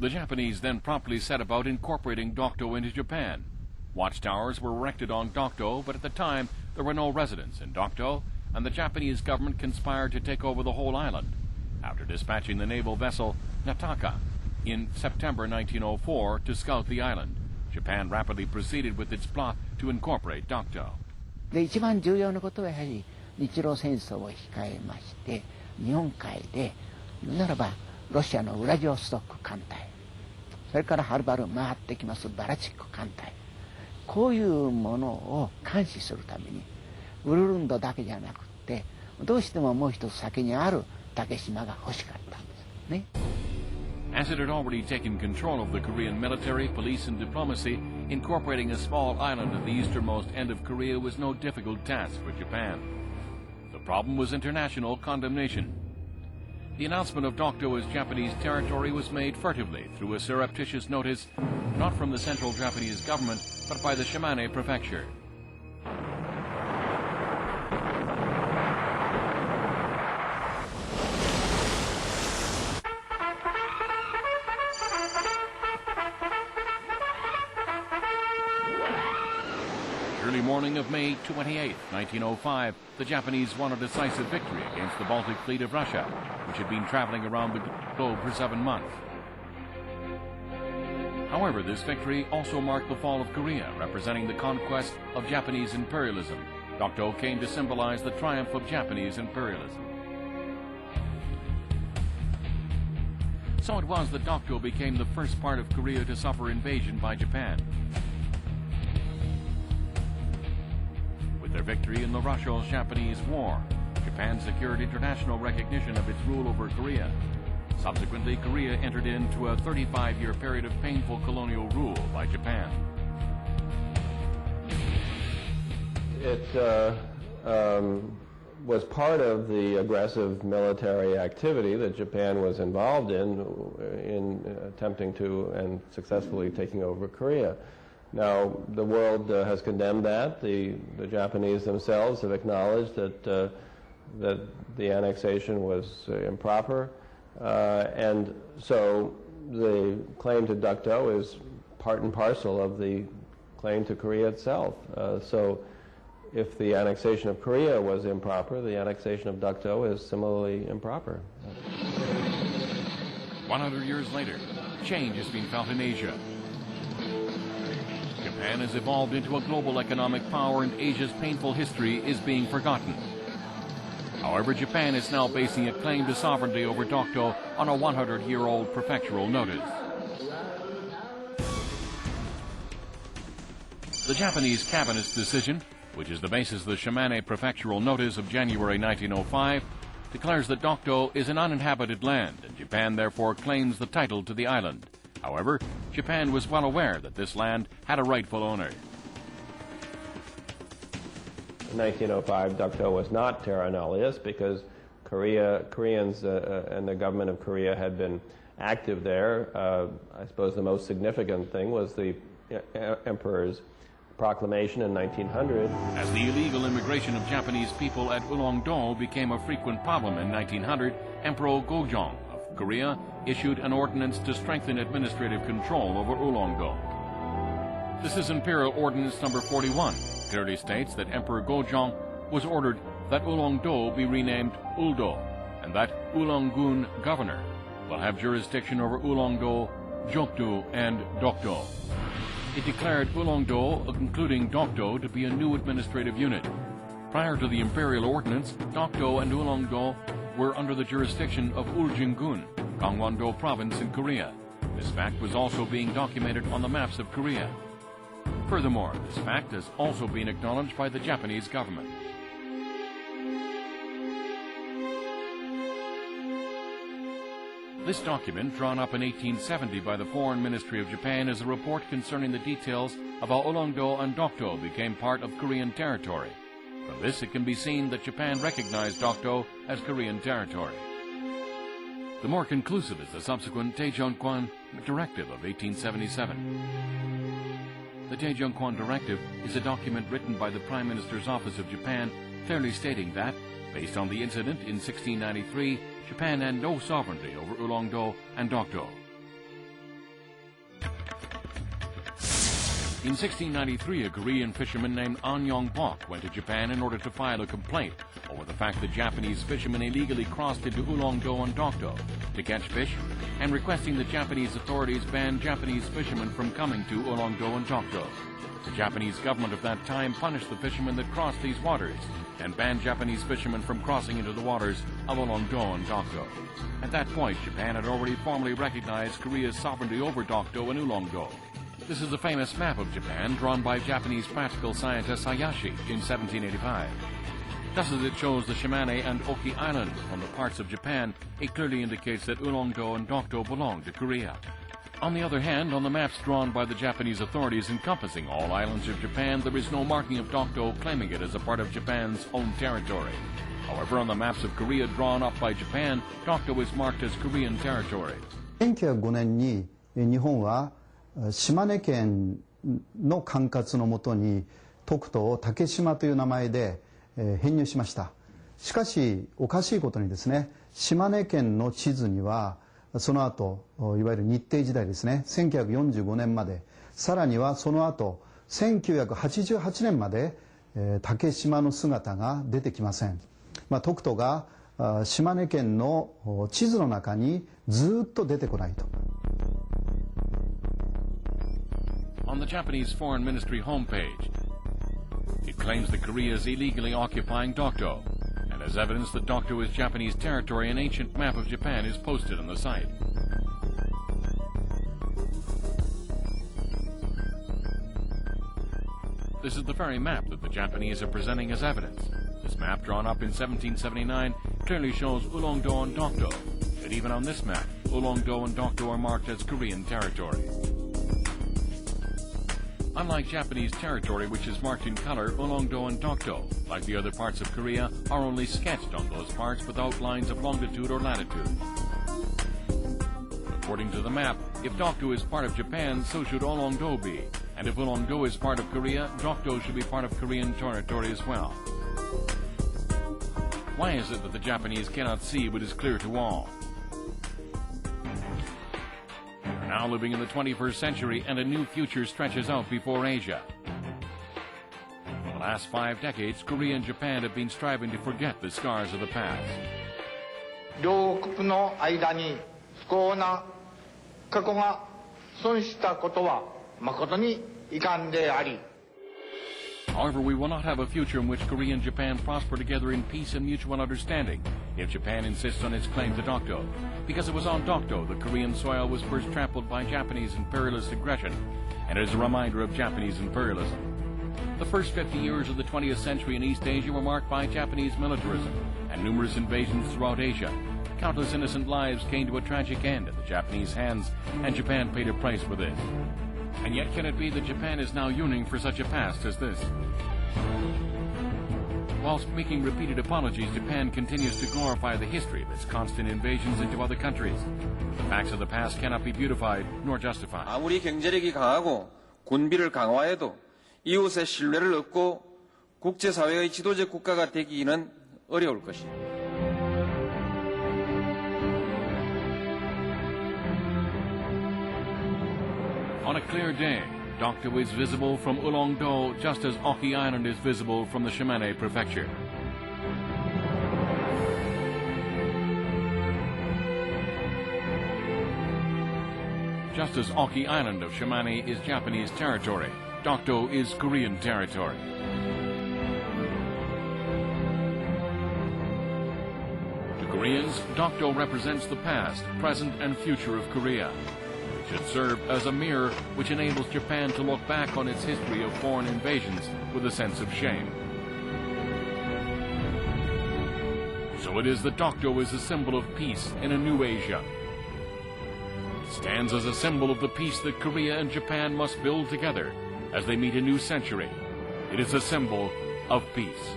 The Japanese then promptly set about incorporating Dokdo into Japan. Watchtowers were erected on Dokdo, but at the time there were no residents in Dokdo, and the Japanese government conspired to take over the whole island. After dispatching the naval vessel Nataka in September 1904 to scout the island, Japan rapidly proceeded with its plot to incorporate Dokdo. で、一番重要なことはやはり日露戦争を控えまして、日本海で言うならばロシアのウラジオストク艦隊、それからはるばる回ってきますバラチック艦隊、こういうものを監視するためにウルルンドだけじゃなくて、どうしてももう一つ先にある竹島が欲しかったんですね。As it had already taken control of the Korean military, police, and diplomacy, incorporating a small island at the easternmost end of Korea was no difficult task for Japan. The problem was international condemnation. The announcement of Dokdo as Japanese territory was made furtively through a surreptitious notice, not from the central Japanese government, but by the Shimane prefecture. Early morning of May 28, 1905, the Japanese won a decisive victory against the Baltic fleet of Russia, which had been traveling around the globe for 7 months. However, this victory also marked the fall of Korea, representing the conquest of Japanese imperialism. Dokdo came to symbolize the triumph of Japanese imperialism. So it was that Dokdo became the first part of Korea to suffer invasion by Japan. With their victory in the Russo-Japanese War, Japan secured international recognition of its rule over Korea. Subsequently, Korea entered into a 35-year period of painful colonial rule by Japan. It was part of the aggressive military activity that Japan was involved in attempting to and successfully taking over Korea. Now, the world has condemned that. The Japanese themselves have acknowledged that the annexation was improper. And so the claim to Dokdo is part and parcel of the claim to Korea itself. So if the annexation of Korea was improper, the annexation of Dokdo is similarly improper. 100 years later, change has been felt in Asia. Japan has evolved into a global economic power, and Asia's painful history is being forgotten. However, Japan is now basing a claim to sovereignty over Dokdo on a 100-year-old prefectural notice. The Japanese cabinet's decision, which is the basis of the Shimane prefectural notice of January 1905, declares that Dokdo is an uninhabited land, and Japan therefore claims the title to the island. However, Japan was well aware that this land had a rightful owner. In 1905, Dokdo was not terra nullius because Koreans and the government of Korea had been active there. I suppose the most significant thing was the emperor's proclamation in 1900. As the illegal immigration of Japanese people at Ulongdo became a frequent problem in 1900, Emperor Gojong of Korea issued an ordinance to strengthen administrative control over Ulongdo. This is Imperial Ordinance Number 41. Clearly states that Emperor Gojong was ordered that Ulongdo be renamed Uldo, and that Ulongun governor will have jurisdiction over Ulongdo, Jokdo, and Dokdo. It declared Ulongdo, including Dokdo, to be a new administrative unit. Prior to the imperial ordinance, Dokdo and Ulongdo were under the jurisdiction of Uljingun, Gangwon-do province in Korea. This fact was also being documented on the maps of Korea. Furthermore, this fact has also been acknowledged by the Japanese government. This document, drawn up in 1870 by the Foreign Ministry of Japan, is a report concerning the details of how Ulongdo and Dokdo became part of Korean territory. From this, it can be seen that Japan recognized Dokdo as Korean territory. The more conclusive is the subsequent Daejeon-kwan Directive of 1877. The Daejeon-kwan Directive is a document written by the Prime Minister's Office of Japan, clearly stating that, based on the incident in 1693, Japan had no sovereignty over Ulongdo and Dokdo. In 1693, a Korean fisherman named An Yong-bok went to Japan in order to file a complaint over the fact that Japanese fishermen illegally crossed into Ulongdo and Dokdo to catch fish, and requesting that Japanese authorities ban Japanese fishermen from coming to Ulongdo and Dokdo. The Japanese government of that time punished the fishermen that crossed these waters and banned Japanese fishermen from crossing into the waters of Ulongdo and Dokdo. At that point, Japan had already formally recognized Korea's sovereignty over Dokdo and Ulongdo. This is the famous map of Japan drawn by Japanese practical scientist Hayashi in 1785. Just as it shows the Shimane and Oki Islands from the parts of Japan, it clearly indicates that Ulongdo and Dokdo belong to Korea. On the other hand, on the maps drawn by the Japanese authorities encompassing all islands of Japan, there is no marking of Dokdo claiming it as a part of Japan's own territory. However, on the maps of Korea drawn up by Japan, Dokdo is marked as Korean territory. 1905年に日本は島根県の管轄のもとに徳島を竹島という名前で編入しました。しかしおかしいことにですね、島根県の地図にはその後いわゆる日帝時代ですね、1945年まで、さらにはその後1988年まで竹島の姿が出てきません。徳島が島根県の地図の中にずっと出てこないと。On the Japanese Foreign Ministry homepage, it claims that Korea is illegally occupying Dokdo, and as evidence that Dokdo is Japanese territory, an ancient map of Japan is posted on the site. This is the very map that the Japanese are presenting as evidence. This map, drawn up in 1779, clearly shows Ulongdo and Dokdo, and even on this map, Ulongdo and Dokdo are marked as Korean territory. Unlike Japanese territory, which is marked in color, Ulongdo and Dokdo, like the other parts of Korea, are only sketched on those parts without lines of longitude or latitude. According to the map, if Dokdo is part of Japan, so should Ulongdo be. And if Ulongdo is part of Korea, Dokdo should be part of Korean territory as well. Why is it that the Japanese cannot see what is clear to all? We are now living in the 21st century, and a new future stretches out before Asia. For the last 5 decades, Korea and Japan have been striving to forget the scars of the past. 両国の間に不幸な過去が損したことは誠に遺憾であり。 However, we will not have a future in which Korea and Japan prosper together in peace and mutual understanding if Japan insists on its claim to Dokdo, because it was on Dokdo that Korean soil was first trampled by Japanese imperialist aggression, and it is a reminder of Japanese imperialism. The first 50 years of the 20th century in East Asia were marked by Japanese militarism and numerous invasions throughout Asia. Countless innocent lives came to a tragic end at the Japanese hands, and Japan paid a price for this. And yet, can it be that Japan is now yearning for such a past as this? Whilst making repeated apologies, Japan continues to glorify the history of its constant invasions into other countries. The facts of the past cannot be beautified nor justified. 아무리 경제력이 강하고 군비를 강화해도 이웃의 신뢰를 얻고 국제사회의 지도적 국가가 되기는 어려울 것입니다. On a clear day, Dokdo is visible from Ulongdo just as Oki Island is visible from the Shimane Prefecture. Just as Oki Island of Shimane is Japanese territory, Dokdo is Korean territory. To Koreans, Dokdo represents the past, present, and future of Korea. It should serve as a mirror which enables Japan to look back on its history of foreign invasions with a sense of shame. So it is that Dokdo is a symbol of peace in a new Asia. It stands as a symbol of the peace that Korea and Japan must build together as they meet a new century. It is a symbol of peace.